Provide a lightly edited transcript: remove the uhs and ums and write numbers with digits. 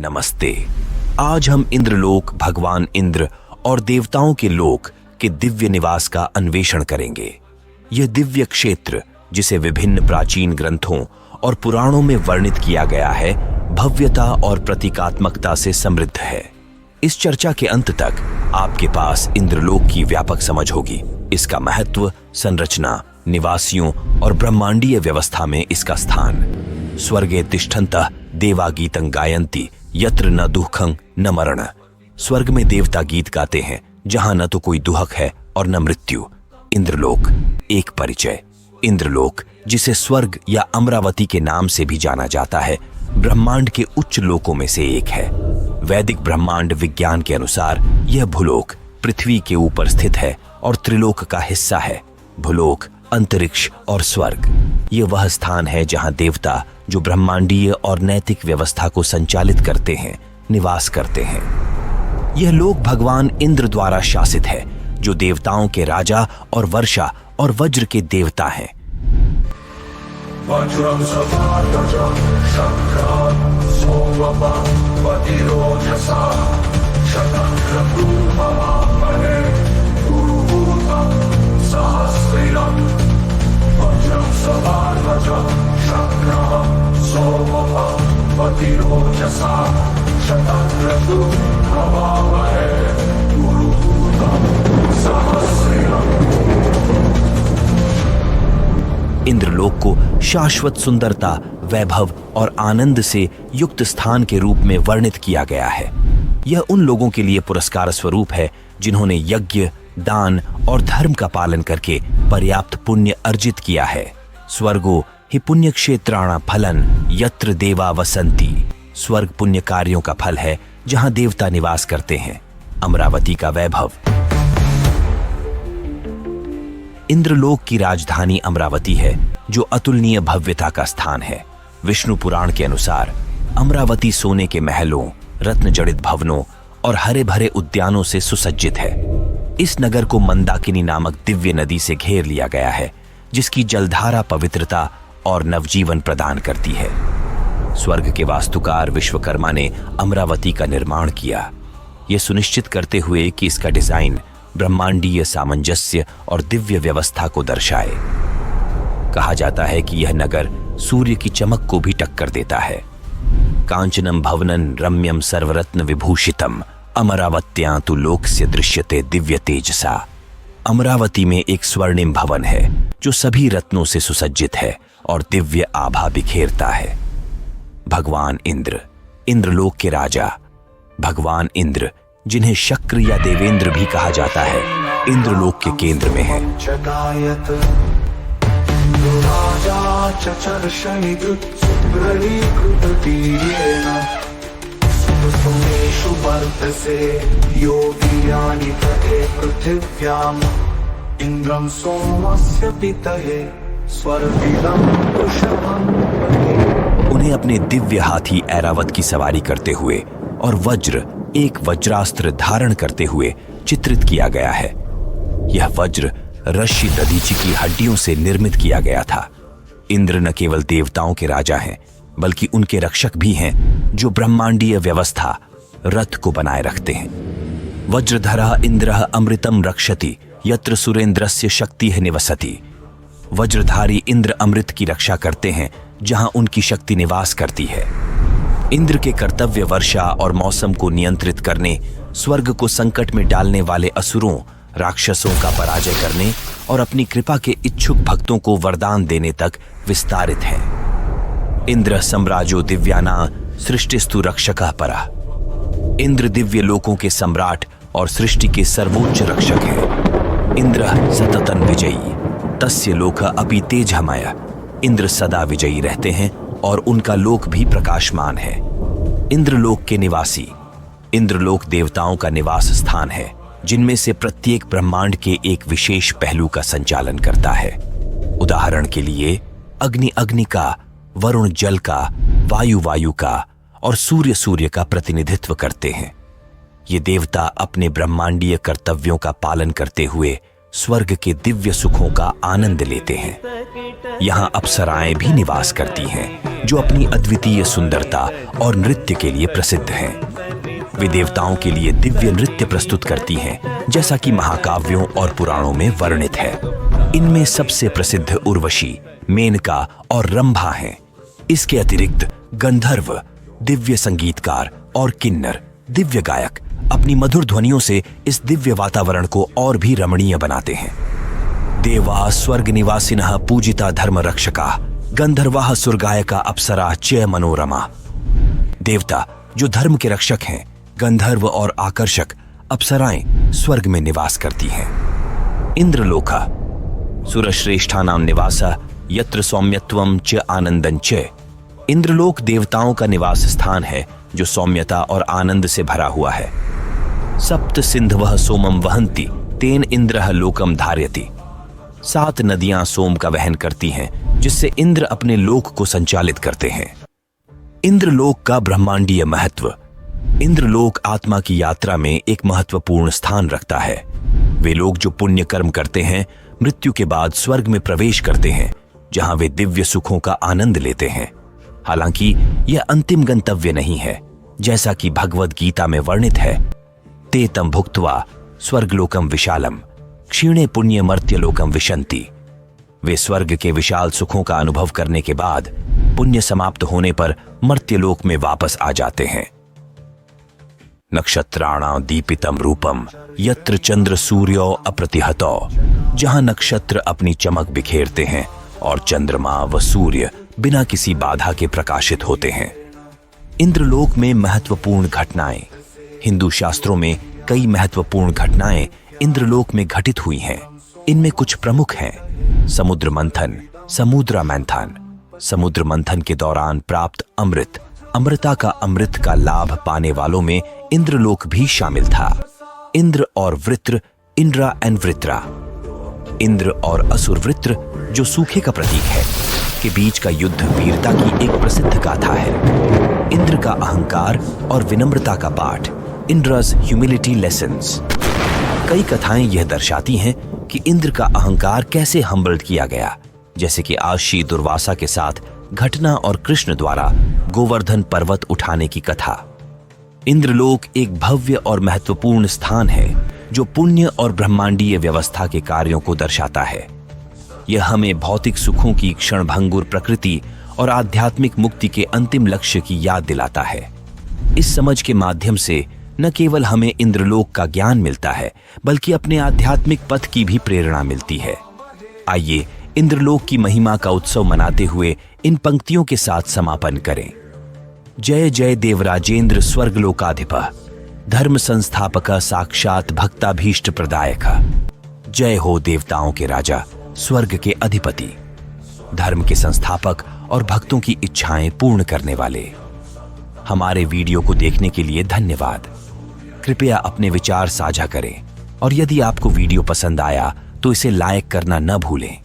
नमस्ते। आज हम इंद्रलोक, भगवान इंद्र और देवताओं के लोक के दिव्य निवास का अन्वेषण करेंगे। यह दिव्य क्षेत्र, जिसे विभिन्न प्राचीन ग्रंथों और पुराणों में वर्णित किया गया है, भव्यता और प्रतीकात्मकता से समृद्ध है। इस चर्चा के अंत तक आपके पास इंद्रलोक की व्यापक समझ होगी, इसका महत्व, संरचना, निवासियों और ब्रह्मांडीय व्यवस्था में इसका स्थान। स्वर्गे तिष्ठन्तः देवा गीतं गायन्ति यत्र न दुःखं न मरण। स्वर्ग में देवता गीत गाते हैं जहां न तो कोई दुहक है और न मृत्यु। इंद्रलोक। एक परिचय। इंद्रलोक, जिसे स्वर्ग या अमरावती के नाम से भी जाना जाता है, ब्रह्मांड के उच्च लोकों में से एक है। वैदिक ब्रह्मांड विज्ञान के अनुसार यह भूलोक पृथ्वी के ऊपर स्थित है और त्रिलोक का हिस्सा है। भूलोक, अंतरिक्ष और स्वर्ग, ये वह स्थान है जहां देवता, जो ब्रह्मांडीय और नैतिक व्यवस्था को संचालित करते हैं, निवास करते हैं। यह लोक भगवान इंद्र द्वारा शासित है, जो देवताओं के राजा और वर्षा और वज्र के देवता हैं। वज्रं सवार्गजं शक्रान् सोमपं पतिरोजसा शतक्रं भूमवामहे गुरुभूतं सहस्रिणं। वज्रं सवार्गजं शक्रान् सोमपं पतिरोजसा शतक्रं भूमवामहे गुरुभूतं सहस्रिणं। इंद्रलोक को शाश्वत सुंदरता, वैभव और आनंद से युक्त स्थान के रूप में वर्णित किया गया है। यह उन लोगों के लिए पुरस्कार स्वरूप है जिन्होंने यज्ञ, दान और धर्म का पालन करके पर्याप्त पुण्य अर्जित किया है। स्वर्गो हि पुण्य क्षेत्राणा फलन यत्र देवा वसंती। स्वर्ग पुण्य कार्यों का फल है जहां देवता निवास करते हैं। अमरावती का वैभव। इंद्रलोक की राजधानी अमरावती है, जो अतुलनीय भव्यता का स्थान है। विष्णु पुराण के अनुसार अमरावती सोने के महलों, रत्न जड़ित भवनों और हरे भरे उद्यानों से सुसज्जित है। इस नगर को मंदाकिनी नामक दिव्य नदी से घेर लिया गया है, जिसकी जलधारा पवित्रता और नवजीवन प्रदान करती है। स्वर्ग के वास्तुकार विश्वकर्मा ने अमरावती का निर्माण किया, यह सुनिश्चित करते हुए कि इसका डिजाइन ब्रह्मांडीय सामंजस्य और दिव्य व्यवस्था को दर्शाए। कहा जाता है कि यह नगर सूर्य की चमक को भी टक्कर देता है। कांचनम भवनं रम्यम सर्वरत्न विभूषितम अमरावत्यां तु लोकस्य दृश्यते दिव्य तेजसा। अमरावती में एक स्वर्णिम भवन है जो सभी रत्नों से सुसज्जित है और दिव्य आभा बिखेरता है। भगवान इंद्र, इंद्रलोक के राजा। भगवान इंद्र, जिन्हें शक्र या देवेंद्र भी कहा जाता है, इंद्रलोक के केंद्र में है। उन्हें अपने दिव्य हाथी ऐरावत की सवारी करते हुए और वज्र, एक वज्रास्त्र धारण करते हुए चित्रित किया गया है। यह वज्र ऋषि दधीचि की हड्डियों से निर्मित किया गया था। इंद्र न केवल देवताओं के राजा हैं, बल्कि उनके रक्षक भी हैं, जो ब्रह्मांडीय व्यवस्था, रथ को बनाए रखते हैं। वज्रधरः इंद्रः अमृतम रक्षति यत्र सुरेंद्रस्य शक्तिः निवसति। वज्रधारी इंद्र अमृत की रक्षा करते हैं जहां उनकी शक्ति निवास करती है। इंद्र के कर्तव्य वर्षा और मौसम को नियंत्रित करने, स्वर्ग को संकट में डालने वाले असुरों, राक्षसों का पराजय करने और अपनी कृपा के इच्छुक भक्तों को वरदान देने तक विस्तारित है। इंद्र सम्राजो दिव्याना सृष्टिस्तु रक्षकः परः। इंद्र दिव्य लोकों के सम्राट और सृष्टि के सर्वोच्च रक्षक हैं। इंद्र सततं विजयी तस्य लोकः अपि तेजमय। इंद्र सदा विजयी रहते हैं और उनका लोक भी प्रकाशमान है। इंद्रलोक के निवासी। इंद्रलोक देवताओं का निवास स्थान है, जिनमें से प्रत्येक ब्रह्मांड के एक विशेष पहलू का संचालन करता है। उदाहरण के लिए अग्नि अग्नि का, वरुण जल का, वायु वायु का और सूर्य सूर्य का प्रतिनिधित्व करते हैं। ये देवता अपने ब्रह्मांडीय कर्तव्यों का पालन करते हुए स्वर्ग के दिव्य सुखों का आनंद लेते हैं। यहाँ अप्सराएं भी निवास करती हैं, जो अपनी अद्वितीय सुंदरता और नृत्य के लिए प्रसिद्ध हैं। वे देवताओं के लिए दिव्य नृत्य प्रस्तुत करती हैं, जैसा कि महाकाव्यों और पुराणों में वर्णित है। इनमें सबसे प्रसिद्ध उर्वशी, मेनका और रंभा हैं। इसके अतिरिक्त गंधर्व, दिव्य संगीतकार और किन्नर, दिव्य गायक अपनी मधुर ध्वनियों से इस दिव्य वातावरण को और भी रमणीय बनाते हैं। देवा स्वर्ग निवासिनः पूजिता धर्म रक्षका, गंधर्वाः सुरगायका अप्सरा च मनोरमा। देवता जो धर्म के रक्षक हैं, गंधर्व और आकर्षक अप्सराएं स्वर्ग में निवास करती हैं। इंद्रलोका सुरश्रेष्ठानां निवासा यत्र सौम्यत्वं च आनंदं च। इंद्रलोक देवताओं का निवास स्थान है जो सौम्यता और आनंद से भरा हुआ है। सप्त सिंधवः सोमम वहन्ति तेन इंद्रः लोकम धार्यति। 7 नदियां सोम का वहन करती हैं, जिससे इंद्र अपने लोक को संचालित करते हैं। इंद्रलोक का ब्रह्मांडीय महत्व। इंद्रलोक आत्मा की यात्रा में एक महत्वपूर्ण स्थान रखता है। वे लोग जो पुण्य कर्म करते हैं, मृत्यु के बाद स्वर्ग में प्रवेश करते हैं, जहां वे दिव्य सुखों का आनंद लेते हैं। हालांकि यह अंतिम गंतव्य नहीं है, जैसा कि भगवद गीता में वर्णित है। ते तम भुक्त्वा स्वर्गलोकम विशालम क्षीणे पुण्य मर्त्यलोकम विशन्ति। वे स्वर्ग के विशाल सुखों का अनुभव करने के बाद पुण्य समाप्त होने पर मर्त्यलोक में वापस आ जाते हैं। नक्षत्राणां दीपितम रूपम यत्र चंद्र सूर्यो अप्रतिहतो। जहां नक्षत्र अपनी चमक बिखेरते हैं और चंद्रमा व सूर्य बिना किसी बाधा के प्रकाशित होते हैं। इंद्रलोक में महत्वपूर्ण घटनाएं। हिंदू शास्त्रों में कई महत्वपूर्ण घटनाएं इंद्रलोक में घटित हुई हैं। इनमें कुछ प्रमुख हैं। समुद्र मंथन, समुद्रा मंथन। समुद्र मंथन के दौरान प्राप्त अमृत, अमृता का अमृत का लाभ पाने वालों में इंद्रलोक भी शामिल था। इंद्र और वृत्र, इंद्रा एंड वृत्रा। इंद्र और असुर वृत्र, जो सूखे का प्रतीक है, के बीच का युद्ध वीरता की एक प्रसिद्ध गाथा है। इंद्र का अहंकार और विनम्रता का पाठ, इंद्रस ह्यूमिलिटी लेसन्स। कई कथाएं यह दर्शाती हैं कि इंद्र का अहंकार कैसे हम्बल्ड किया गया, जैसे कि आशी दुर्वासा के साथ घटना और कृष्ण द्वारा गोवर्धन पर्वत उठाने की कथा। इंद्रलोक एक भव्य और महत्वपूर्ण स्थान है जो पुण्य और ब्रह्मांडीय व्यवस्था के कार्यों को दर्शाता है। यह हमें भौतिक सुखों की क्षणभंगुर प्रकृति और आध्यात्मिक मुक्ति के अंतिम लक्ष्य की याद दिलाता है। इस समझ के माध्यम से न केवल हमें इंद्रलोक का ज्ञान मिलता है, बल्कि अपने आध्यात्मिक पथ की भी प्रेरणा मिलती है। आइए इंद्रलोक की महिमा का उत्सव मनाते हुए इन पंक्तियों के साथ समापन करें। जय जय देवराजेंद्र स्वर्गलोकाधिपः, धर्म संस्थापक साक्षात भक्ताभीष्ट प्रदायक। जय हो देवताओं के राजा, स्वर्ग के अधिपति, धर्म के संस्थापक और भक्तों की इच्छाएं पूर्ण करने वाले। हमारे वीडियो को देखने के लिए धन्यवाद। कृपया अपने विचार साझा करें और यदि आपको वीडियो पसंद आया तो इसे लाइक करना न भूलें।